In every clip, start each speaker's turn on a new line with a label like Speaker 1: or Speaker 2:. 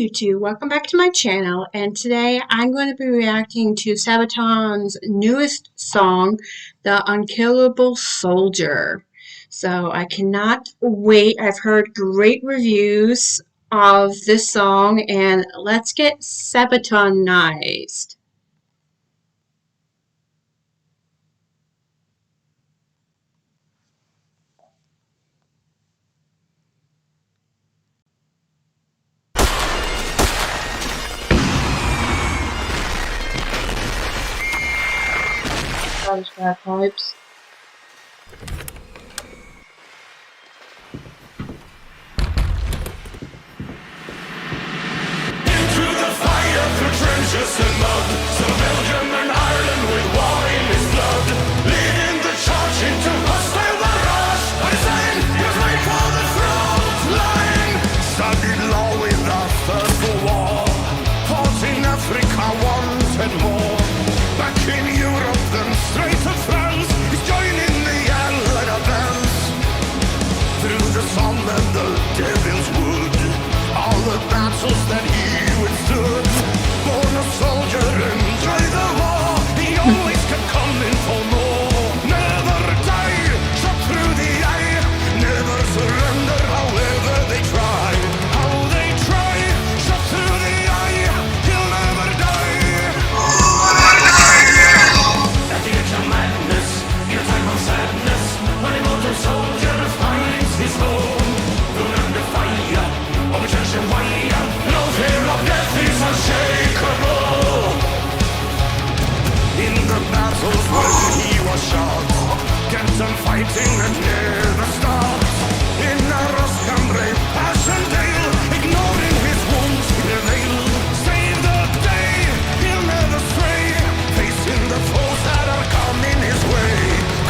Speaker 1: YouTube, welcome back to my channel, and today I'm going to be reacting to Sabaton's newest song, The Unkillable Soldier. So I cannot wait. I've heard great reviews of this song, and let's get Sabatonized. Those bad pipes.
Speaker 2: Trenches and mud, some Belgium and Ireland with wine is blood, leading the charge into hostile barrage. I said, you're right for the front line. Studied law with the First War, fought in Africa once and more. Back in Europe, then straight to France, he's joining the Allied advance. Through the sun and the Devil's Wood, all the battles that he withstood. Born a soldier, enjoy the war. He always kept coming for more. Never die, shot through the eye. Never surrender, however they try. How they try, shot through the eye. He'll never die. At the edge of madness, in a time of sadness, when a mortal soldier finds his home. Thrown under fire, over church and wire. No fear of death is unshakable. In the battles where he was shot, kept on fighting and never stopped. In Arroscambre, Passchendaele, ignoring his wounds, he prevailed. Save the day, he'll never stray, facing the foes that are coming his way.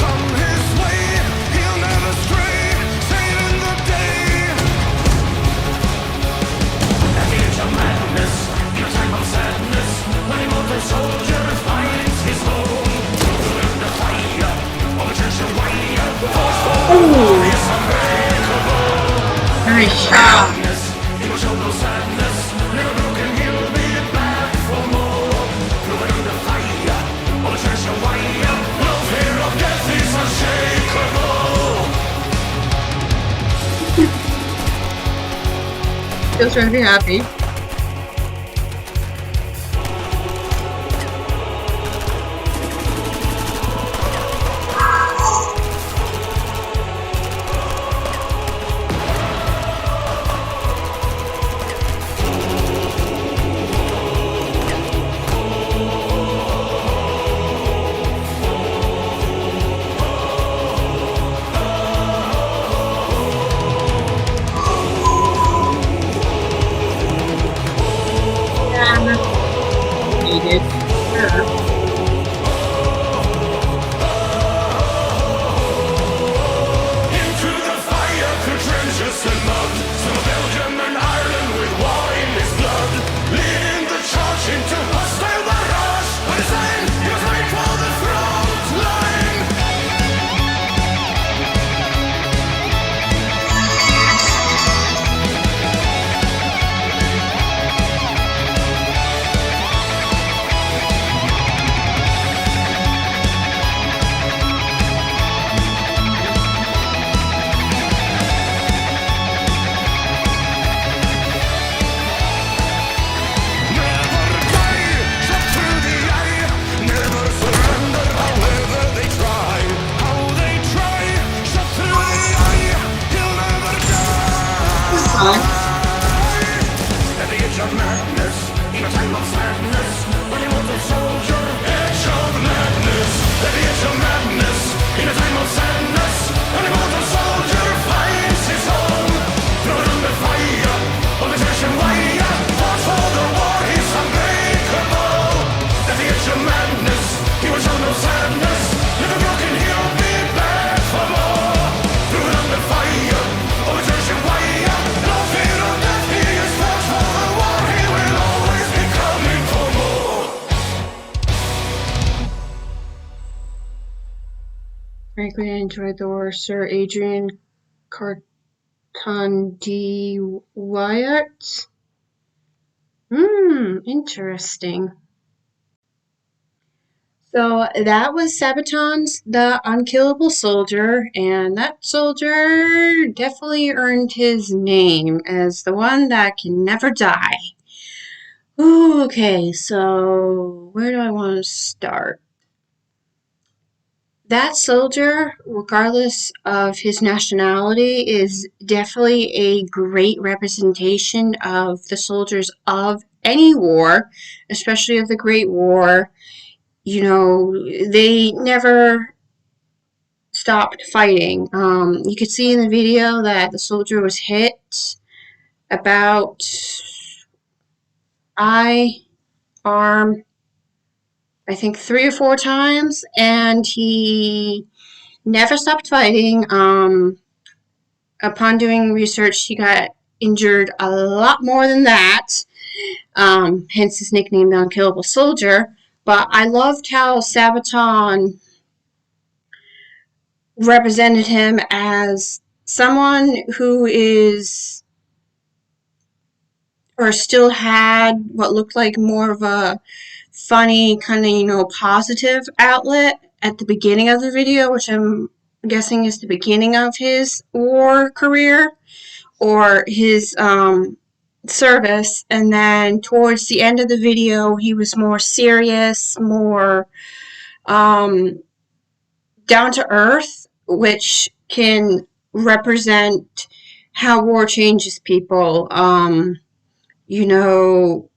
Speaker 2: Come his way, he'll never stray, saving the day. At the edge of madness, in a time of sadness, when a mortal soldier finds his home. Through the fire, over church and wire, force for war is unbreakable.
Speaker 1: Very sharp.
Speaker 2: He will show no sadness, never broken, he'll be back for more. Through the fire, over church and wire, no fear of death is unshakable.
Speaker 1: Feels really happy. Needed. Sure.
Speaker 2: Into the fire, through trenches and mud, some Belgium and Ireland with war in his blood, leading the charge into hostile barrage. But his line, he was right for the front line. Never die, shot through the eye. Never surrender, however they try. How they try, shot through the eye. He'll never die. At the edge of madness, in a time of sadness, when he was a soldier. Edge of madness, at the edge of madness, in a time of sadness, when he was a soldier finds his home. Thrown under fire, on the church and wire, fought for the war, he's unbreakable. At the edge of madness, he will show no sadness, never broken, he'll be back for more. Thrown under fire, on the church and wire, no fear of death, he is fought for the war, he will always be coming for more.
Speaker 1: Frankly, I enjoyed the war. Sir Adrian Carton D. Wyatt. Interesting. So that was Sabaton's The Unkillable Soldier, and that soldier definitely earned his name as the one that can never die. Ooh, okay, so where do I want to start? That soldier, regardless of his nationality, is definitely a great representation of the soldiers of any war, especially of the Great War. You know, they never stopped fighting. You could see in the video that the soldier was hit about eye, arm, I think 3 or 4 times, and he never stopped fighting. Upon doing research, he got injured a lot more than that, hence his nickname, the Unkillable Soldier. But I loved how Sabaton represented him as someone who is, or still had what looked like more of a funny, kind of, positive outlet at the beginning of the video, which I'm guessing is the beginning of his war career or his service. And then towards the end of the video, he was more serious, more down to earth, which can represent how war changes people. You know,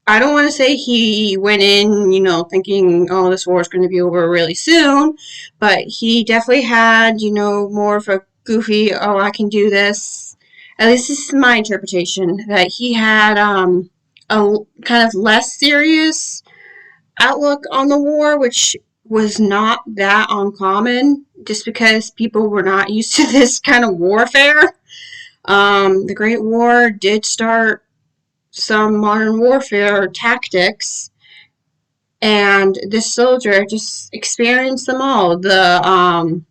Speaker 1: I don't want to say he went in, thinking, oh, this war is going to be over really soon, but he definitely had, more of a goofy, oh, I can do this. At least this is my interpretation, that he had a kind of less serious outlook on the war, which was not that uncommon, just because people were not used to this kind of warfare. The Great War did start some modern warfare tactics, and this soldier just experienced them all. The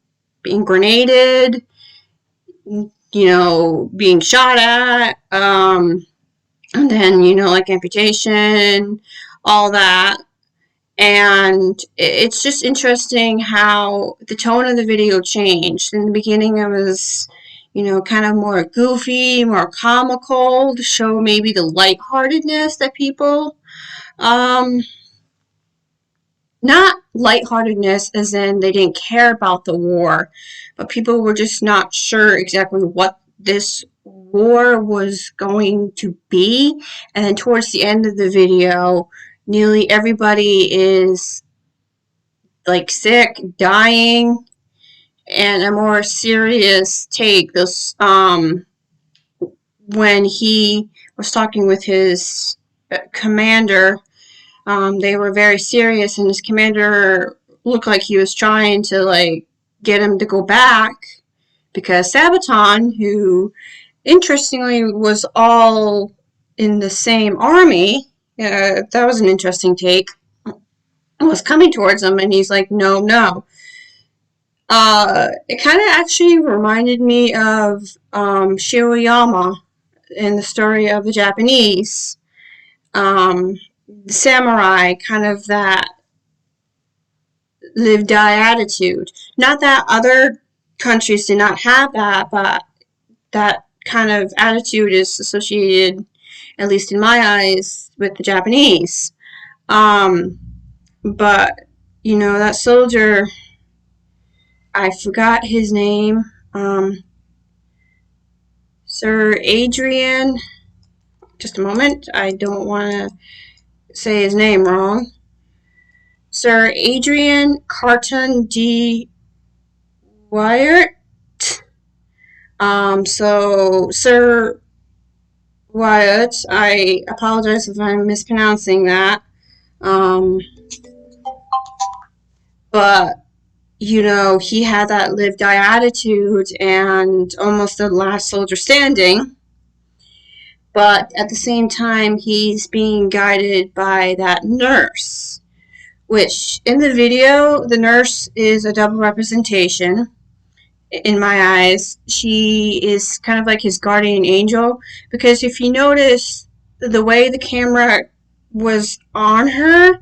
Speaker 1: being grenaded, being shot at, and then like amputation, all that. And it's just interesting how the tone of the video changed. In the beginning, it was, kind of more goofy, more comical to show maybe the lightheartedness that people, not lightheartedness as in they didn't care about the war, but people were just not sure exactly what this war was going to be. And then towards the end of the video, nearly everybody is like sick, dying, and a more serious take. This when he was talking with his commander, they were very serious, and his commander looked like he was trying to like get him to go back, because Sabaton, who interestingly was all in the same army, that was an interesting take, was coming towards him, and he's like, no, no. It kind of actually reminded me of Shiroyama in the story of the Japanese the samurai, kind of that live die attitude. Not that other countries did not have that, but that kind of attitude is associated, at least in my eyes, with the Japanese. But that soldier, I forgot his name. Sir Adrian. Just a moment. I don't want to say his name wrong. Sir Adrian Carton D. Wyatt. So Sir Wyatt, I apologize if I'm mispronouncing that. But he had that live die attitude and almost the last soldier standing. But at the same time, he's being guided by that nurse, which in the video, the nurse is a double representation. In my eyes, she is kind of like his guardian angel, because if you notice, the way the camera was on her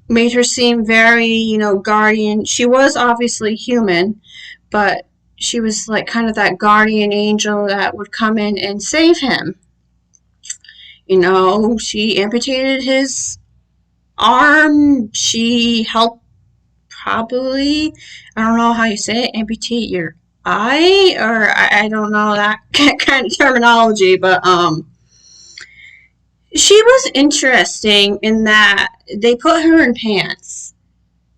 Speaker 1: made her seem very, guardian. She was obviously human, but she was like kind of that guardian angel that would come in and save him. She amputated his arm. She helped, probably, I don't know how you say it, amputate your eye, or I don't know that kind of terminology, but she was interesting in that they put her in pants.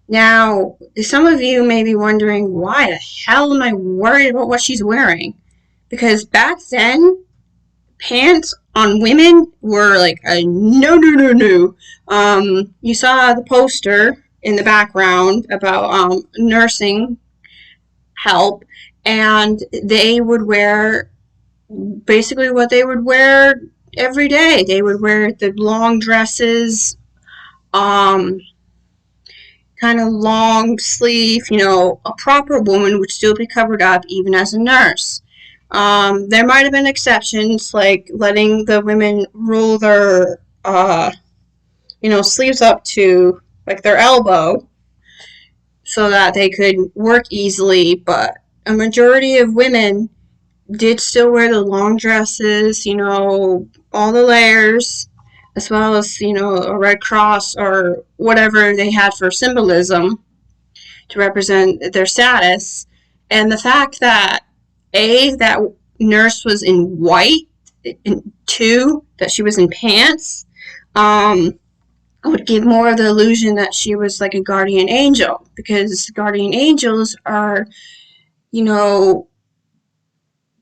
Speaker 1: Now, some of you may be wondering, why the hell am I worried about what she's wearing? Because back then, pants on women were like a no, no, no, no. You saw the poster in the background about nursing help, and they would wear basically what they would wear every day. They would wear the long dresses, um, kind of long sleeve. A proper woman would still be covered up even as a nurse. There might have been exceptions, like letting the women roll their, sleeves up to like their elbow so that they could work easily. But a majority of women did still wear the long dresses, all the layers, as well as, a red cross or whatever they had for symbolism to represent their status. And the fact that, A, that nurse was in white, and two, that she was in pants, would give more of the illusion that she was like a guardian angel, because guardian angels are,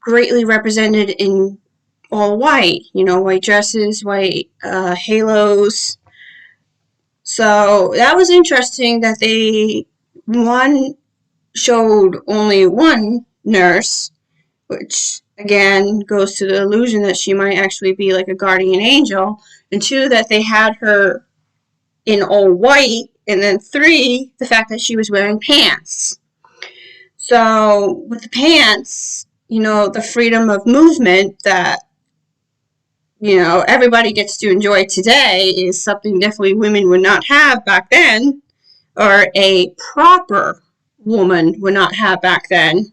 Speaker 1: greatly represented in all white, white dresses, white halos. So that was interesting that they, one, showed only one nurse, which again goes to the illusion that she might actually be like a guardian angel, and two, that they had her in all white, and then three, the fact that she was wearing pants. So with the pants, the freedom of movement that, everybody gets to enjoy today is something definitely women would not have back then, or a proper woman would not have back then.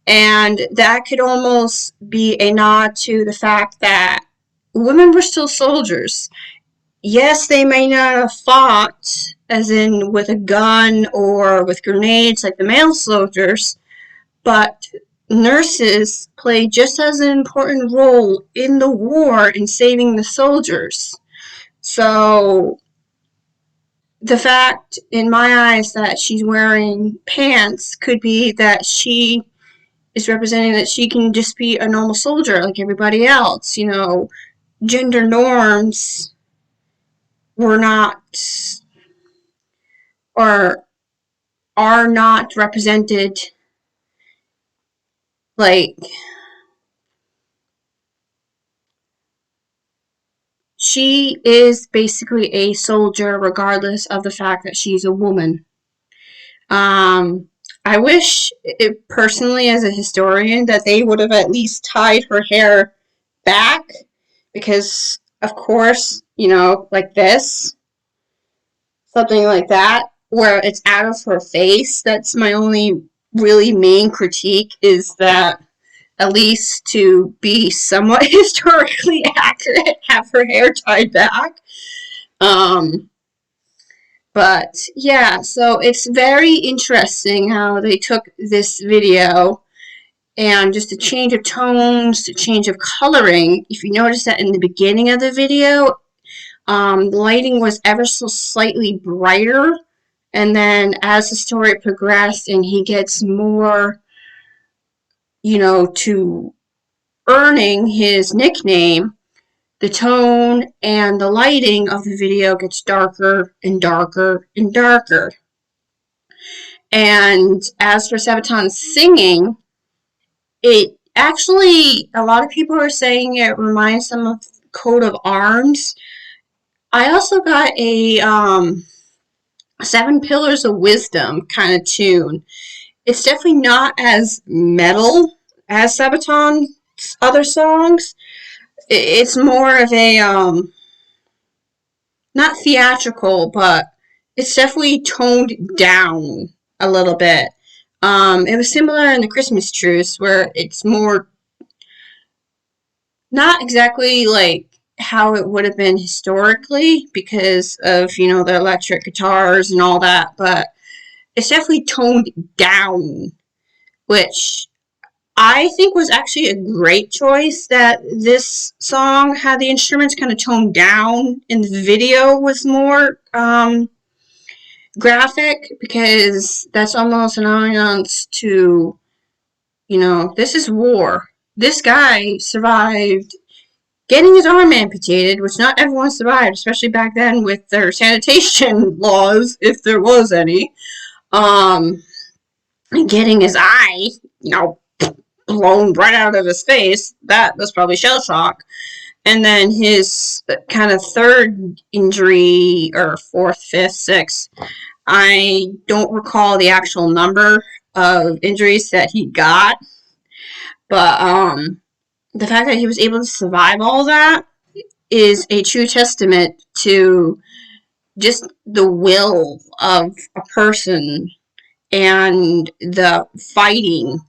Speaker 1: And that could almost be a nod to the fact that women were still soldiers. Yes, they may not have fought, as in with a gun or with grenades like the male soldiers, but nurses played just as an important role in the war in saving the soldiers. So the fact, in my eyes, that she's wearing pants could be that she is representing that she can just be a normal soldier like everybody else. Gender norms were not, or are not represented, like, she is basically a soldier regardless of the fact that she's a woman. I wish, personally, as a historian, that they would have at least tied her hair back, because, of course, like this, something like that, where it's out of her face. That's my only really main critique, is that at least to be somewhat historically accurate, have her hair tied back. But yeah, so it's very interesting how they took this video and just a change of tones, a change of coloring. If you notice that in the beginning of the video, the lighting was ever so slightly brighter, and then as the story progressed and he gets more, to earning his nickname, the tone and the lighting of the video gets darker and darker and darker. And as for Sabaton's singing, it actually, a lot of people are saying it reminds them of Coat of Arms. I also got a Seven Pillars of Wisdom kind of tune. It's definitely not as metal as Sabaton's other songs. it's more of a not theatrical, but it's definitely toned down a little bit. It was similar in the Christmas Truce, where it's more not exactly like how it would have been historically because of the electric guitars and all that, but it's definitely toned down, which I think was actually a great choice. That this song had the instruments kind of toned down, and the video was more graphic, because that's almost an ambiance to, this is war. This guy survived getting his arm amputated, which not everyone survived, especially back then with their sanitation laws, if there was any. Um, and getting his eye, blown right out of his face. That was probably shell shock. And then his kind of third injury, or fourth, fifth, sixth, I don't recall the actual number of injuries that he got, but the fact that he was able to survive all that is a true testament to just the will of a person and the fighting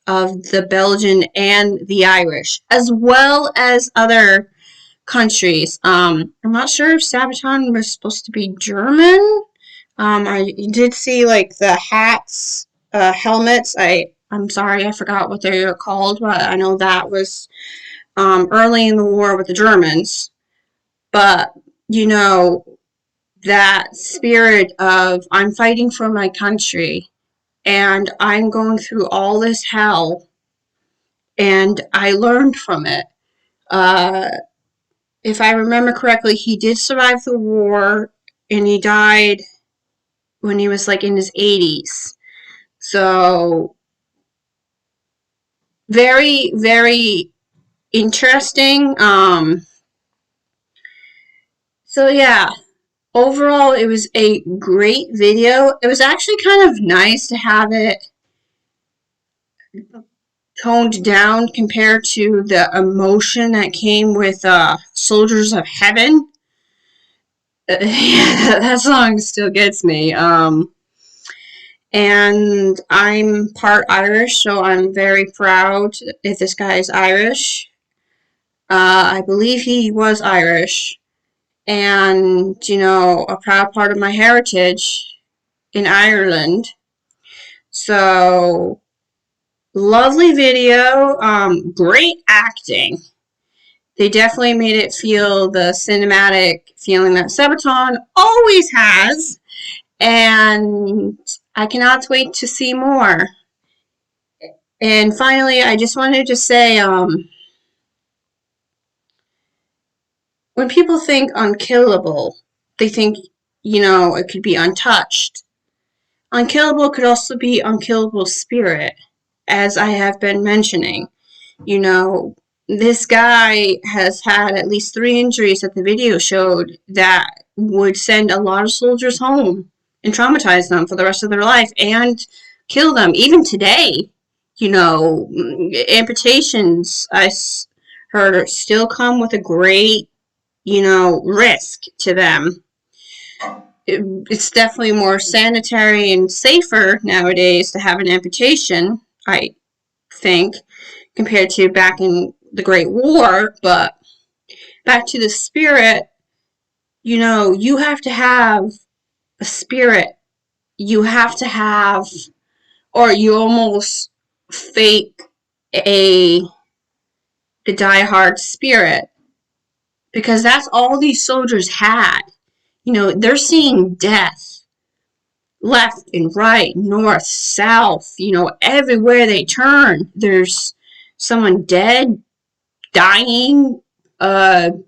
Speaker 1: of the Belgian and the Irish, as well as other countries. I'm not sure if Sabaton was supposed to be German. I did see like the hats, helmets. I'm sorry, I forgot what they were called, but I know that was early in the war with the Germans. But you know that spirit of I'm fighting for my country and I'm going through all this hell and I learned from it. Uh, if I remember correctly, he did survive the war and he died when he was like in his 80s. So, very, very interesting. So yeah, overall, it was a great video. It was actually kind of nice to have it toned down compared to the emotion that came with Soldiers of Heaven. Yeah, that song still gets me. And I'm part Irish, so I'm very proud if this guy is Irish. I believe he was Irish, and a proud part of my heritage in Ireland. So lovely video, great acting. They definitely made it feel the cinematic feeling that Sabaton always has, and I cannot wait to see more. And finally, I just wanted to say, when people think unkillable, they think, it could be untouched. Unkillable could also be unkillable spirit, as I have been mentioning. You know, this guy has had at least 3 injuries that the video showed that would send a lot of soldiers home and traumatize them for the rest of their life and kill them. Even today, amputations, I heard, still come with a great, risk to them. It's definitely more sanitary and safer nowadays to have an amputation, I think, compared to back in the Great War. But back to the spirit, you have to have a spirit. You have to have, or you almost fake a the diehard spirit, because that's all these soldiers had. They're seeing death left and right, north, south, everywhere they turn. There's someone dead, dying, the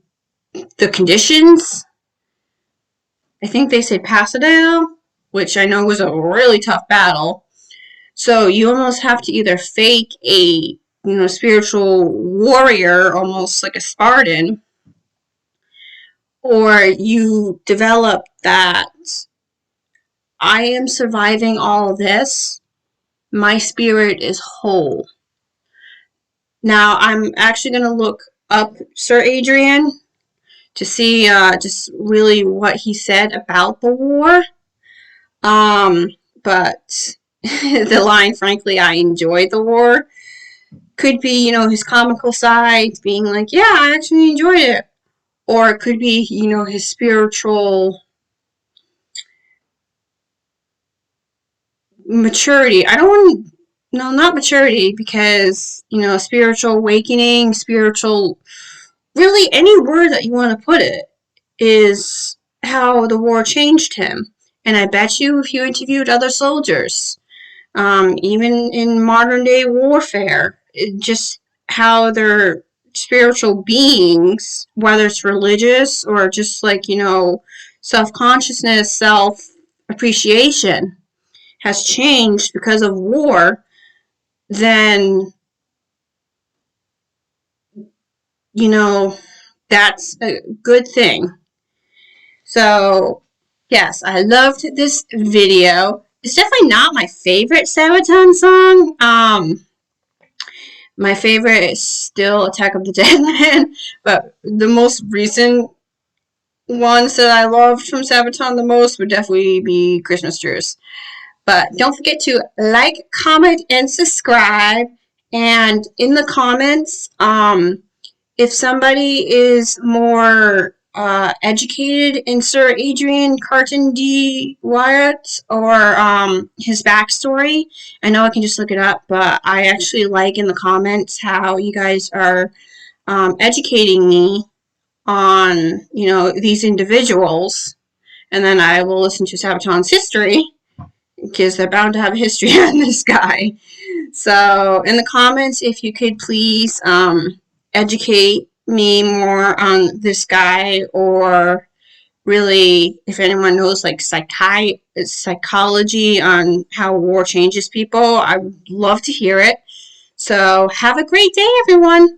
Speaker 1: conditions. I think they said Pasadena, which I know was a really tough battle. So you almost have to either fake a spiritual warrior, almost like a Spartan, or you develop that I am surviving all this. My spirit is whole. Now I'm actually going to look up Sir Adrian to see just really what he said about the war. But the line, frankly, I enjoyed the war, could be, his comical side, being like, yeah, I actually enjoyed it. Or it could be, his spiritual maturity. I don't want to, no, not maturity, because, spiritual awakening, spiritual, really any word that you want to put it, is how the war changed him. And I bet you if you interviewed other soldiers, even in modern day warfare, just how they're spiritual beings, whether it's religious or just like, self consciousness, self appreciation, has changed because of war, then, that's a good thing. So, yes, I loved this video. It's definitely not my favorite Sabaton song. My favorite is still Attack of the Dead Man, but the most recent ones that I loved from Sabaton the most would definitely be Christmas Cheers. But don't forget to like, comment, and subscribe. And in the comments, if somebody is more educated in Sir Adrian Carton D. Wyatt or his backstory, I know I can just look it up, but I actually like in the comments how you guys are educating me on, these individuals. And then I will listen to Sabaton's history, because they're bound to have a history on this guy. So in the comments, if you could please educate me more on this guy, or really, if anyone knows like psychology on how war changes people, I would love to hear it. So have a great day, everyone.